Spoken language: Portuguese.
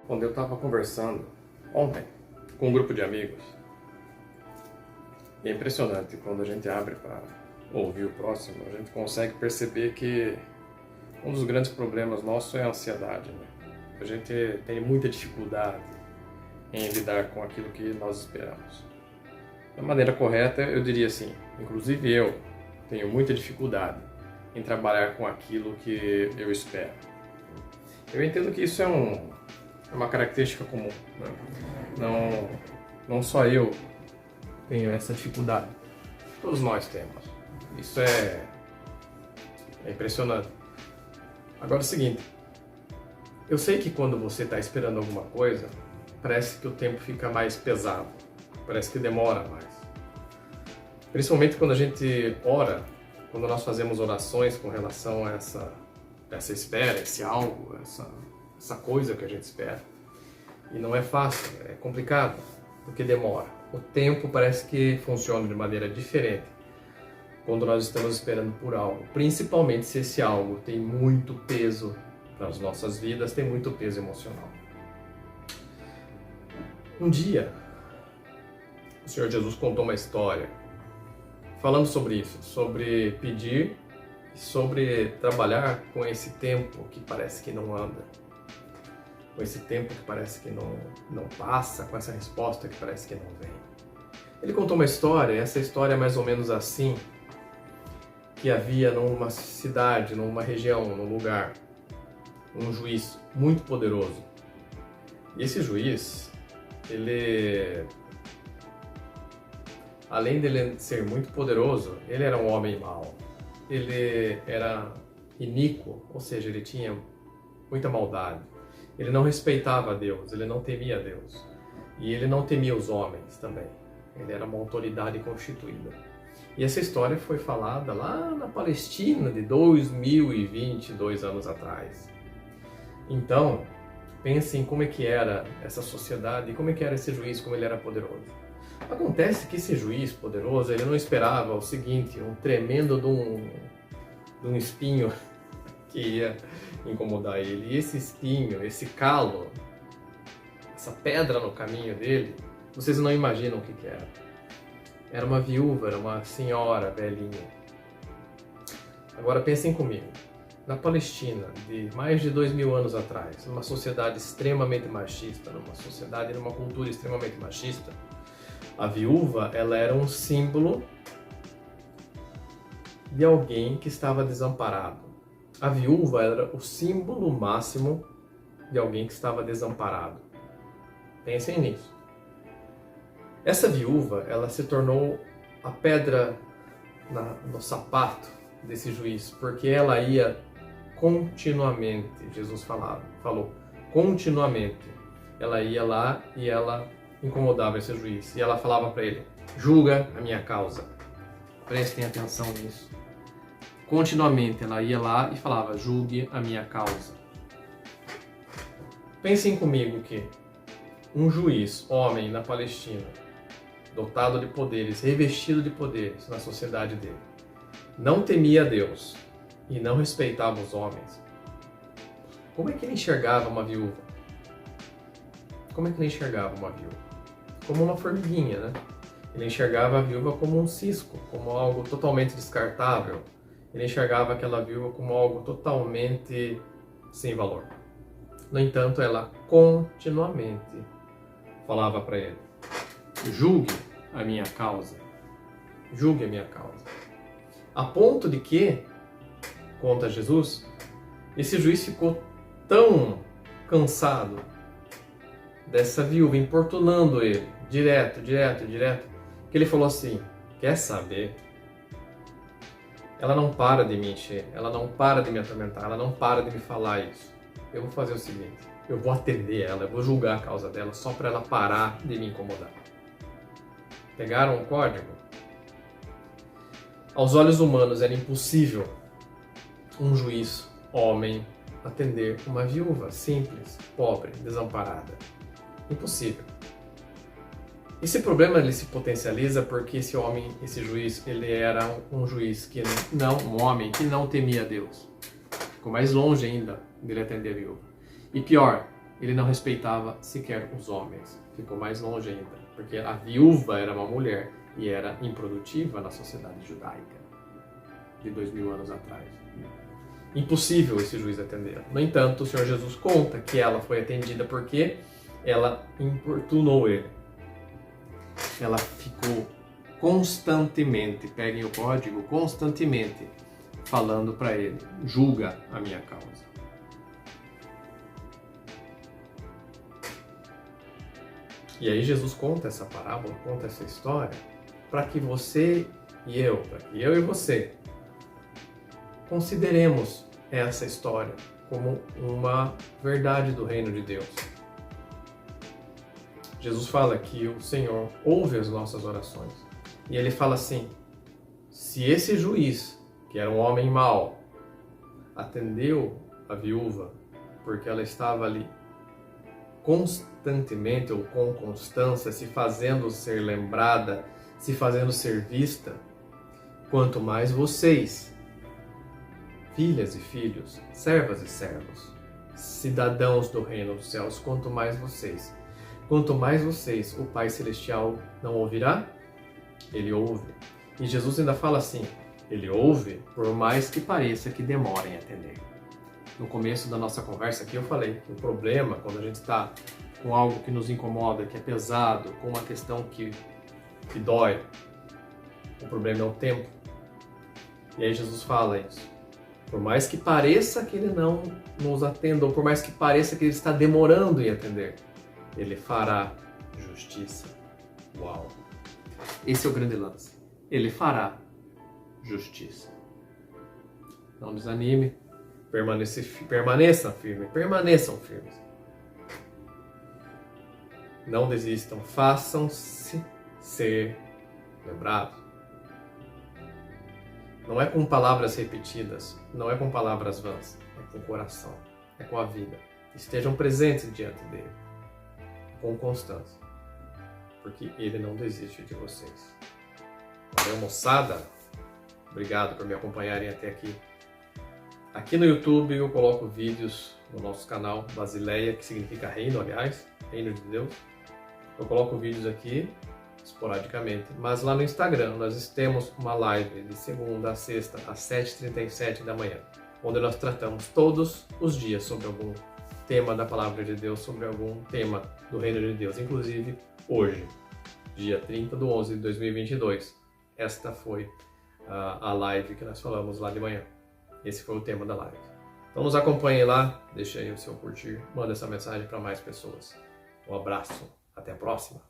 Quando eu estava conversando ontem com um grupo de amigos, é impressionante quando a gente abre para ouvir o próximo, a gente consegue perceber que um dos grandes problemas nossos é a ansiedade, né? A gente tem muita dificuldade em lidar com aquilo que nós esperamos. Da maneira correta, eu diria assim, inclusive eu tenho muita dificuldade em trabalhar com aquilo que eu espero. Eu entendo que isso é uma característica comum, né? Não só eu tenho essa dificuldade, todos nós temos. Isso é impressionante. Agora é o seguinte, eu sei que quando você está esperando alguma coisa, parece que o tempo fica mais pesado, parece que demora mais. Principalmente quando a gente ora, quando nós fazemos orações com relação a essa espera, esse algo, essa coisa que a gente espera. E não é fácil, é complicado, porque demora. O tempo parece que funciona de maneira diferente quando nós estamos esperando por algo, principalmente se esse algo tem muito peso para as nossas vidas, tem muito peso emocional. Um dia, o Senhor Jesus contou uma história falando sobre isso, sobre pedir e sobre trabalhar com esse tempo que parece que não anda, com esse tempo que parece que não passa, com essa resposta que parece que não vem. Ele contou uma história, essa história é mais ou menos assim, que havia numa cidade, numa região, num lugar, um juiz muito poderoso. E esse juiz, ele, além dele ser muito poderoso, ele era um homem mau. Ele era iníquo, ou seja, ele tinha muita maldade. Ele não respeitava Deus, ele não temia Deus. E ele não temia os homens também. Ele era uma autoridade constituída. E essa história foi falada lá na Palestina de 2022 anos atrás. Então, pensem como é que era essa sociedade e como é que era esse juiz, como ele era poderoso. Acontece que esse juiz poderoso, ele não esperava o seguinte, um tremendo de um espinho que ia incomodar ele. E esse espinho, esse calo, essa pedra no caminho dele, vocês não imaginam o que era. Era uma viúva, era uma senhora velhinha. Agora pensem comigo. Na Palestina, de mais de 2000 anos atrás, numa sociedade extremamente machista, numa cultura extremamente machista, a viúva, ela era um símbolo de alguém que estava desamparado. A viúva era o símbolo máximo de alguém que estava desamparado. Pensem nisso. Essa viúva, ela se tornou a pedra no sapato desse juiz, porque ela ia continuamente, Jesus falou, continuamente, ela ia lá e ela incomodava esse juiz, e ela falava para ele, julga a minha causa. Prestem atenção nisso. Continuamente, ela ia lá e falava, julgue a minha causa. Pensem comigo que um juiz, homem na Palestina, dotado de poderes, revestido de poderes na sociedade dele, não temia Deus e não respeitava os homens. Como é que ele enxergava uma viúva? Como é que ele enxergava uma viúva? Como uma formiguinha, né? Ele enxergava a viúva como um cisco, como algo totalmente descartável. Ele enxergava aquela viúva como algo totalmente sem valor. No entanto, ela continuamente falava para ele, julgue a minha causa. Julgue a minha causa. A ponto de que, conta Jesus, esse juiz ficou tão cansado dessa viúva importunando ele, direto, que ele falou assim, quer saber? Ela não para de me encher, ela não para de me atormentar, ela não para de me falar isso. Eu vou fazer o seguinte, eu vou atender ela, eu vou julgar a causa dela só para ela parar de me incomodar. Pegaram o código? Aos olhos humanos era impossível um juiz, homem, atender uma viúva simples, pobre, desamparada. Impossível. Esse problema ele se potencializa porque esse homem, esse juiz, ele era um juiz que não, um homem que não temia Deus. Ficou mais longe ainda dele atender a viúva. E pior, ele não respeitava sequer os homens. Ficou mais longe ainda, porque a viúva era uma mulher e era improdutiva na sociedade judaica de 2000 anos atrás. Impossível esse juiz atender. No entanto, o Senhor Jesus conta que ela foi atendida porque ela importunou ele. Ela ficou constantemente, peguem o código, constantemente falando para ele: julga a minha causa. E aí Jesus conta essa parábola, conta essa história, para que você e eu, para que eu e você consideremos essa história como uma verdade do reino de Deus. Jesus fala que o Senhor ouve as nossas orações. E ele fala assim: se esse juiz, que era um homem mau, atendeu a viúva porque ela estava ali constantemente ou com constância, se fazendo ser lembrada, se fazendo ser vista, quanto mais vocês, filhas e filhos, servas e servos, cidadãos do reino dos céus, quanto mais vocês, o Pai Celestial não ouvirá? Ele ouve. E Jesus ainda fala assim: ele ouve por mais que pareça que demorem a atender. No começo da nossa conversa aqui eu falei que o problema, quando a gente está com algo que nos incomoda, que é pesado, com uma questão que dói, o problema é o tempo. E aí Jesus fala isso. Por mais que pareça que ele não nos atenda, ou por mais que pareça que ele está demorando em atender, ele fará justiça. Uau! Esse é o grande lance. Ele fará justiça. Não desanime. Permaneçam firmes. Não desistam. Façam-se ser lembrados. Não é com palavras repetidas, não é com palavras vãs, é com o coração, é com a vida. Estejam presentes diante dele, com constância, porque ele não desiste de vocês. Valeu, moçada! Obrigado por me acompanharem até aqui. Aqui no YouTube eu coloco vídeos no nosso canal Basileia, que significa reino, aliás, reino de Deus. Eu coloco vídeos aqui esporadicamente, mas lá no Instagram nós temos uma live de segunda a sexta às 7h37 da manhã, onde nós tratamos todos os dias sobre algum tema da Palavra de Deus, sobre algum tema do reino de Deus, inclusive hoje, dia 30/11/2022. Esta foi a live que nós falamos lá de manhã. Esse foi o tema da live. Então nos acompanhe lá, deixe aí o seu curtir, manda essa mensagem para mais pessoas. Um abraço, até a próxima!